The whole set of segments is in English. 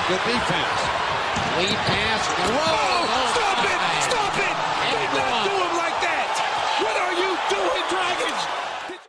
Good defense. Lead pass. Rose. Oh, stop it! Stop it! Do not do him like that! What are you doing, Dragons?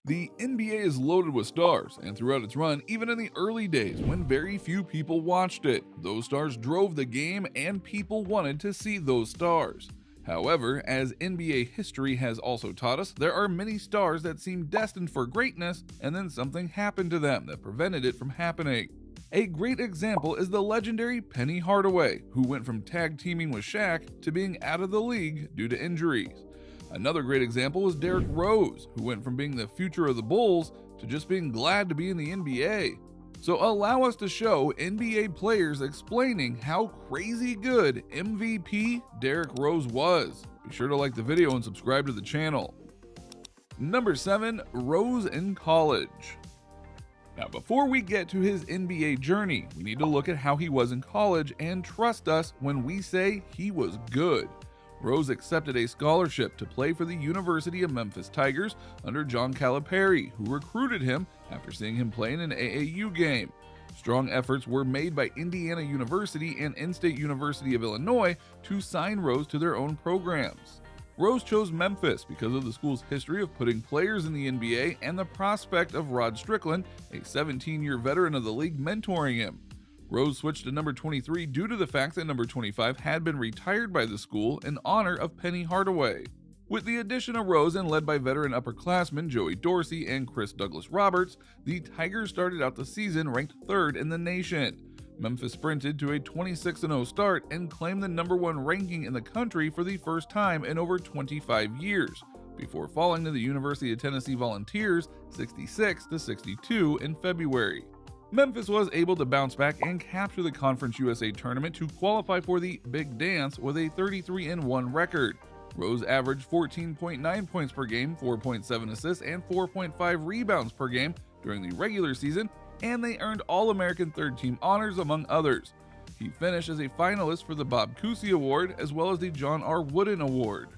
The NBA is loaded with stars, and throughout its run, even in the early days when very few people watched it, those stars drove the game and people wanted to see those stars. However, as NBA history has also taught us, there are many stars that seem destined for greatness and then something happened to them that prevented it from happening. A great example is the legendary Penny Hardaway, who went from tag teaming with Shaq to being out of the league due to injuries. Another great example was Derrick Rose, who went from being the future of the Bulls to just being glad to be in the NBA. So allow us to show NBA players explaining how crazy good MVP Derrick Rose was. Be sure to like the video and subscribe to the channel. Number 7, Rose in college. Now before we get to his NBA journey, we need to look at how he was in college and trust us when we say he was good. Rose accepted a scholarship to play for the University of Memphis Tigers under John Calipari, who recruited him after seeing him play in an AAU game. Strong efforts were made by Indiana University and In-State University of Illinois to sign Rose to their own programs. Rose chose Memphis because of the school's history of putting players in the NBA and the prospect of Rod Strickland, a 17-year veteran of the league, mentoring him. Rose switched to number 23 due to the fact that number 25 had been retired by the school in honor of Penny Hardaway. With the addition of Rose and led by veteran upperclassmen Joey Dorsey and Chris Douglas Roberts, the Tigers started out the season ranked 3rd in the nation. Memphis sprinted to a 26-0 start and claimed the number 1 ranking in the country for the first time in over 25 years, before falling to the University of Tennessee Volunteers 66-62 in February. Memphis was able to bounce back and capture the Conference USA tournament to qualify for the Big Dance with a 33-1 record. Rose averaged 14.9 points per game, 4.7 assists, and 4.5 rebounds per game during the regular season, and they earned All-American Third Team honors among others. He finished as a finalist for the Bob Cousy Award as well as the John R. Wooden Award.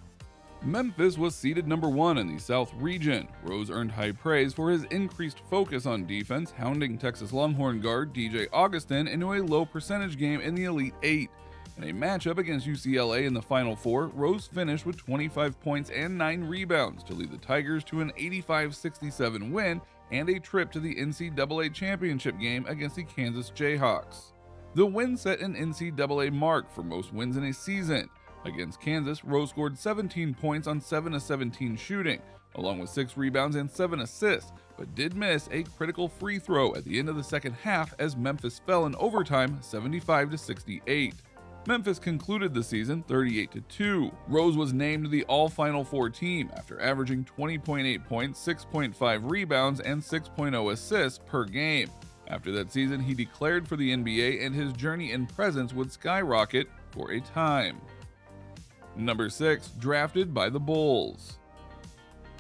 Memphis was seeded number 1 in the South region. Rose earned high praise for his increased focus on defense, hounding Texas Longhorn guard DJ Augustin into a low percentage game in the Elite 8. In a matchup against UCLA in the Final Four, Rose finished with 25 points and 9 rebounds to lead the Tigers to an 85-67 win and a trip to the NCAA championship game against the Kansas Jayhawks. The win set an NCAA mark for most wins in a season. Against Kansas, Rose scored 17 points on 7-17 shooting, along with 6 rebounds and 7 assists, but did miss a critical free throw at the end of the second half as Memphis fell in overtime 75-68. Memphis concluded the season 38-2. Rose was named the All-Final Four team after averaging 20.8 points, 6.5 rebounds, and 6.0 assists per game. After that season, he declared for the NBA and his journey and presence would skyrocket for a time. Number 6, drafted by the Bulls.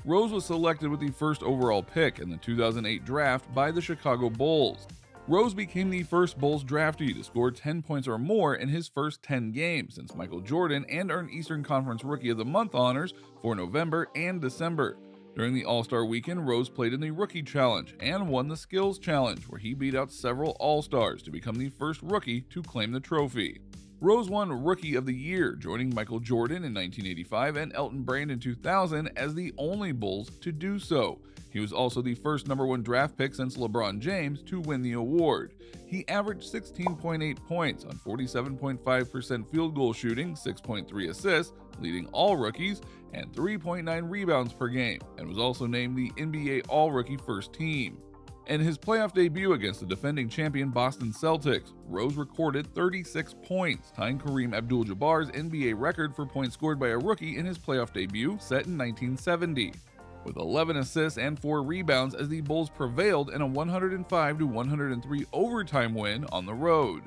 Rose was selected with the first overall pick in the 2008 draft by the Chicago Bulls. Rose became the first Bulls draftee to score 10 points or more in his first 10 games since Michael Jordan and earned Eastern Conference Rookie of the Month honors for November and December. During the All-Star weekend, Rose played in the Rookie Challenge and won the Skills Challenge, where he beat out several All-Stars to become the first rookie to claim the trophy. Rose won Rookie of the Year, joining Michael Jordan in 1985 and Elton Brand in 2000 as the only Bulls to do so. He was also the first number 1 draft pick since LeBron James to win the award. He averaged 16.8 points on 47.5% field goal shooting, 6.3 assists, leading all rookies, and 3.9 rebounds per game, and was also named the NBA All-Rookie First Team. In his playoff debut against the defending champion Boston Celtics, Rose recorded 36 points, tying Kareem Abdul-Jabbar's NBA record for points scored by a rookie in his playoff debut set in 1970. With 11 assists and 4 rebounds as the Bulls prevailed in a 105-103 overtime win on the road.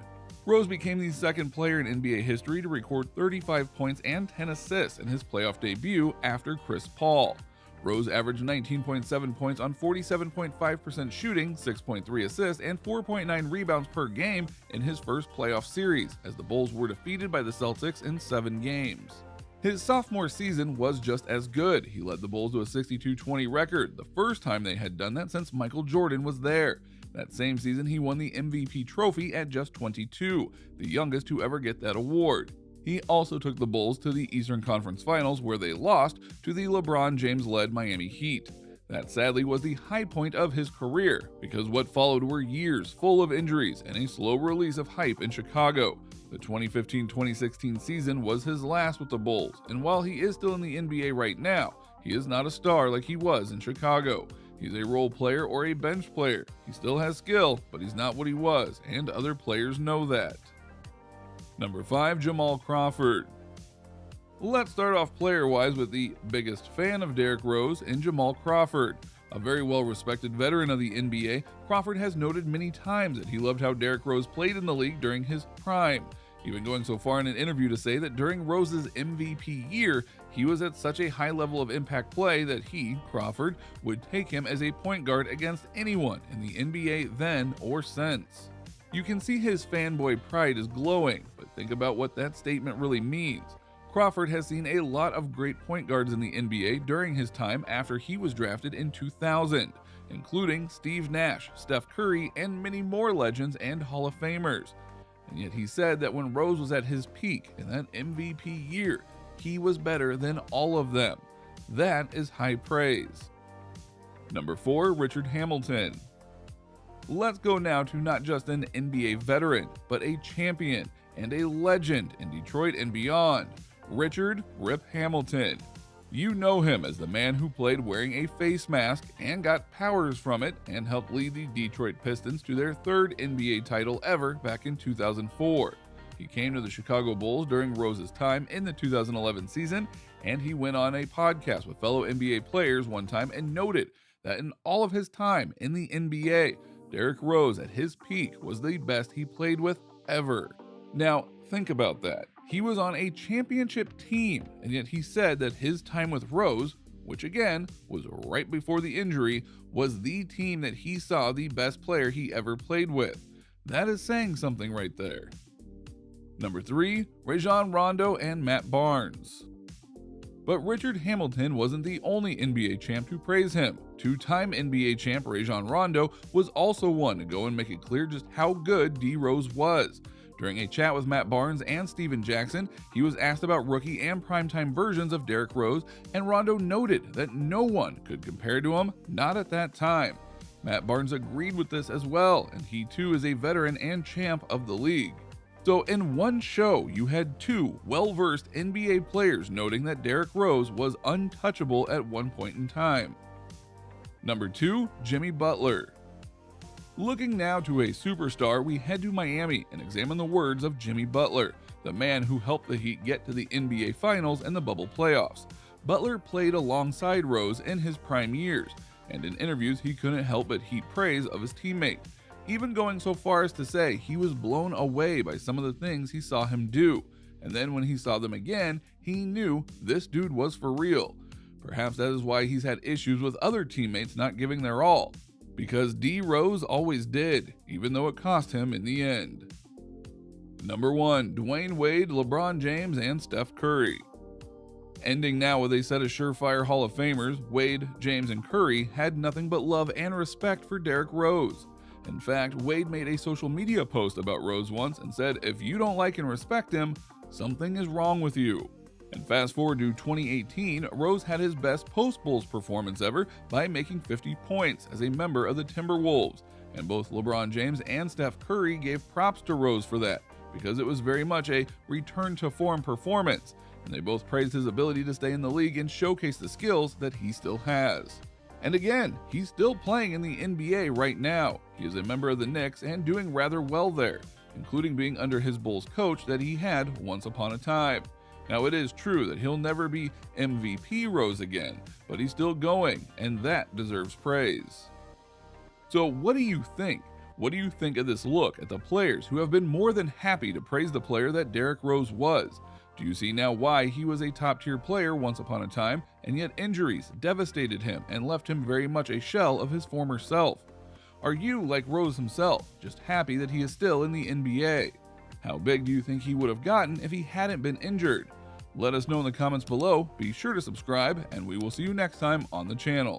Rose became the second player in NBA history to record 35 points and 10 assists in his playoff debut after Chris Paul. Rose averaged 19.7 points on 47.5% shooting, 6.3 assists, and 4.9 rebounds per game in his first playoff series, as the Bulls were defeated by the Celtics in 7 games. His sophomore season was just as good. He led the Bulls to a 62-20 record, the first time they had done that since Michael Jordan was there. That same season, he won the MVP trophy at just 22, the youngest to ever get that award. He also took the Bulls to the Eastern Conference Finals, where they lost to the LeBron James-led Miami Heat. That sadly was the high point of his career, because what followed were years full of injuries and a slow release of hype in Chicago. The 2015-2016 season was his last with the Bulls, and while he is still in the NBA right now, he is not a star like he was in Chicago. He's a role player or a bench player. He still has skill, but he's not what he was, and other players know that. Number 5, Jamal Crawford. Let's start off player-wise with the biggest fan of Derrick Rose in Jamal Crawford. A very well-respected veteran of the NBA, Crawford has noted many times that he loved how Derrick Rose played in the league during his prime, even going so far in an interview to say that during Rose's MVP year, he was at such a high level of impact play that he, Crawford, would take him as a point guard against anyone in the NBA then or since. You can see his fanboy pride is glowing, but think about what that statement really means. Crawford has seen a lot of great point guards in the NBA during his time after he was drafted in 2000, including Steve Nash, Steph Curry, and many more legends and Hall of Famers. And yet he said that when Rose was at his peak in that MVP year, he was better than all of them. That is high praise. Number 4, Richard Hamilton. Let's go now to not just an NBA veteran, but a champion and a legend in Detroit and beyond, Richard "Rip" Hamilton. You know him as the man who played wearing a face mask and got powers from it and helped lead the Detroit Pistons to their 3rd NBA title ever back in 2004. He came to the Chicago Bulls during Rose's time in the 2011 season, and he went on a podcast with fellow NBA players one time and noted that in all of his time in the NBA, Derrick Rose at his peak was the best he played with ever. Now, think about that. He was on a championship team, and yet he said that his time with Rose, which again was right before the injury, was the team that he saw the best player he ever played with. That is saying something right there. Number 3, Rajon Rondo and Matt Barnes. But Richard Hamilton wasn't the only NBA champ to praise him. 2-time NBA champ Rajon Rondo was also one to go and make it clear just how good D. Rose was. During a chat with Matt Barnes and Steven Jackson, he was asked about rookie and primetime versions of Derrick Rose, and Rondo noted that no one could compare to him, not at that time. Matt Barnes agreed with this as well, and he too is a veteran and champ of the league. So in one show, you had 2 well-versed NBA players noting that Derrick Rose was untouchable at one point in time. Number 2, Jimmy Butler. Looking now to a superstar, we head to Miami and examine the words of Jimmy Butler, the man who helped the Heat get to the NBA Finals and the bubble playoffs. Butler played alongside Rose in his prime years, and in interviews he couldn't help but heap praise of his teammate, even going so far as to say he was blown away by some of the things he saw him do, and then when he saw them again, he knew this dude was for real. Perhaps that is why he's had issues with other teammates not giving their all, because D. Rose always did, even though it cost him in the end. Number 1, Dwayne Wade, LeBron James, and Steph Curry. Ending now with a set of surefire Hall of Famers, Wade, James, and Curry had nothing but love and respect for Derrick Rose. In fact, Wade made a social media post about Rose once and said, "If you don't like and respect him, something is wrong with you." And fast forward to 2018, Rose had his best post-Bulls performance ever by making 50 points as a member of the Timberwolves, and both LeBron James and Steph Curry gave props to Rose for that, because it was very much a return-to-form performance, and they both praised his ability to stay in the league and showcase the skills that he still has. And again, he's still playing in the NBA right now. He is a member of the Knicks and doing rather well there, including being under his Bulls coach that he had once upon a time. Now, it is true that he'll never be MVP Rose again, but he's still going, and that deserves praise. So what do you think? What do you think of this look at the players who have been more than happy to praise the player that Derrick Rose was? Do you see now why he was a top-tier player once upon a time, and yet injuries devastated him and left him very much a shell of his former self? Are you, like Rose himself, just happy that he is still in the NBA? How big do you think he would have gotten if he hadn't been injured? Let us know in the comments below, be sure to subscribe, and we will see you next time on the channel.